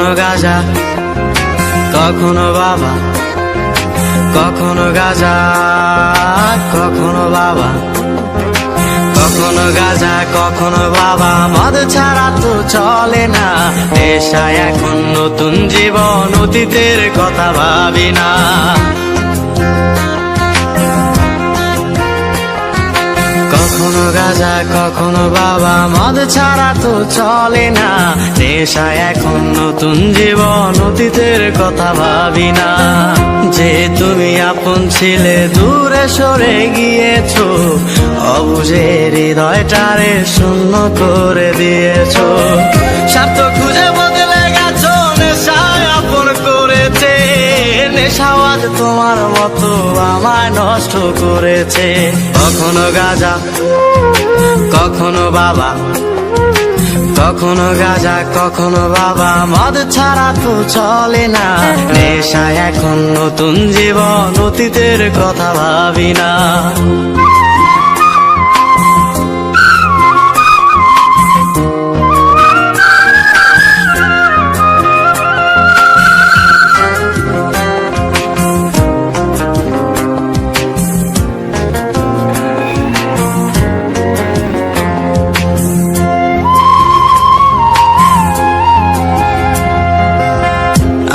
কখনো গাঁজা কখনো বাবা, কখনো গাঁজা কখনো বাবা, কখনো গাঁজা কখনো বাবা। মদ ছাড়া তো চলে না, নেশায় এখন নতুন জীবন, অতীতের কথা ভাবি না। কখনো গাঁজা কখনো বাবা, মদ ছাড়া তো চলে না, নেশায় এখন নতুন জীবন, অতীতের কথা ভাবি না। যে তুমি আপন ছিলে দূরে সরে গিয়েছো, অবুঝে হৃদয়টারে শূন্য করে দিয়েছো। স্বার্থ খুঁজে বদলে গেছো, নেশায় আপন করেছে, নেশাওয়াজ তোমার মতো আমায় নষ্ট করেছে। কখনো গাঁজা কখনো বাবা, কখনো গাঁজা কখনো বাবা, মদ ছাড়া তো চলে না, নেশায় এখন নতুন জীবন, অতীতের কথা ভাবি না।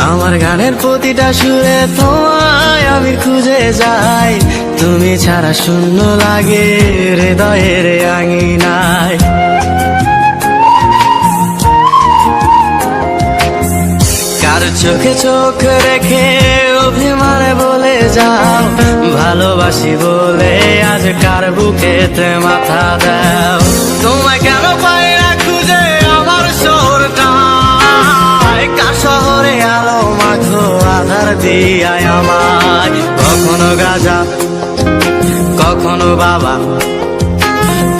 আমার গানের প্রতিটা সুরে তোমায় আমি খুঁজে যাই, তুমি ছাড়া শূন্য লাগে হৃদয়ের আঙিনায়। কার চোখে চোখ রেখে অভিমানে বলে যাও, ভালোবাসি বলে আজ কার বুকেতে মাথা দাও। তোমায় কেন পাই না খুঁজে আমার শহরটা, কার শহরে আলো মাখো আধার দিয়ায় আমায়। কখনো গাঁজা কখনো বাবা,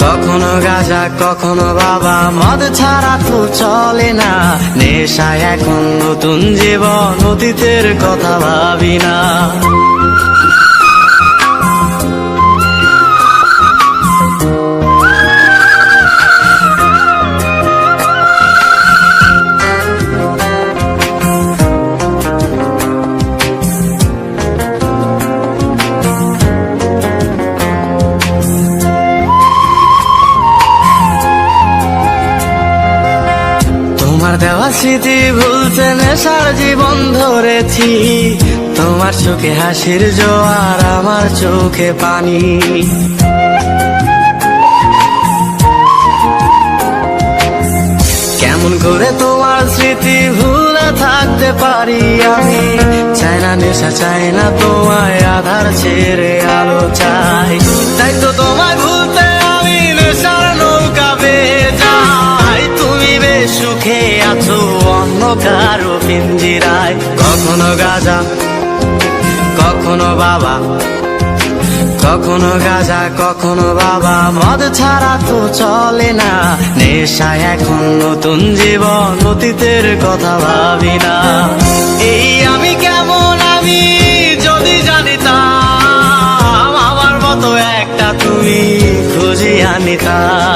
কখনো গাঁজা কখনো বাবা, মদ ছাড়া তো চলে না, নেশায় এখন নতুন জীবন, অতীতের কথা ভাবি না। তোমার দেওয়া স্মৃতি ভুলতে নেশার জীবন ধরেছি, তোমার চোখে হাসির জোয়ার আমার চোখে পানি। কেমন করে তোমার স্মৃতি ভুলে থাকতে পারি আমি, চাই না নেশা চাই না তোমায়, আধার ছেড়ে আলো চাই। তাই তো তোমায় ভুলতে আমি নেশার নৌকা বেয়ে যাই, তুমি বেশ সুখে আছো অন্য কারো পিঞ্জিরায়। কখনো গাঁজা কখনো বাবা, কখনো গাঁজা কখনো বাবা, মদ ছাড়া তো চলে না, নেশায় এখন নতুন জীবন, অতীতের কথা ভাবি না। এই আমি কেমন আমি যদি জানিতাম, আমার মতো একটা তুমি খুঁজিয়া নিতাম।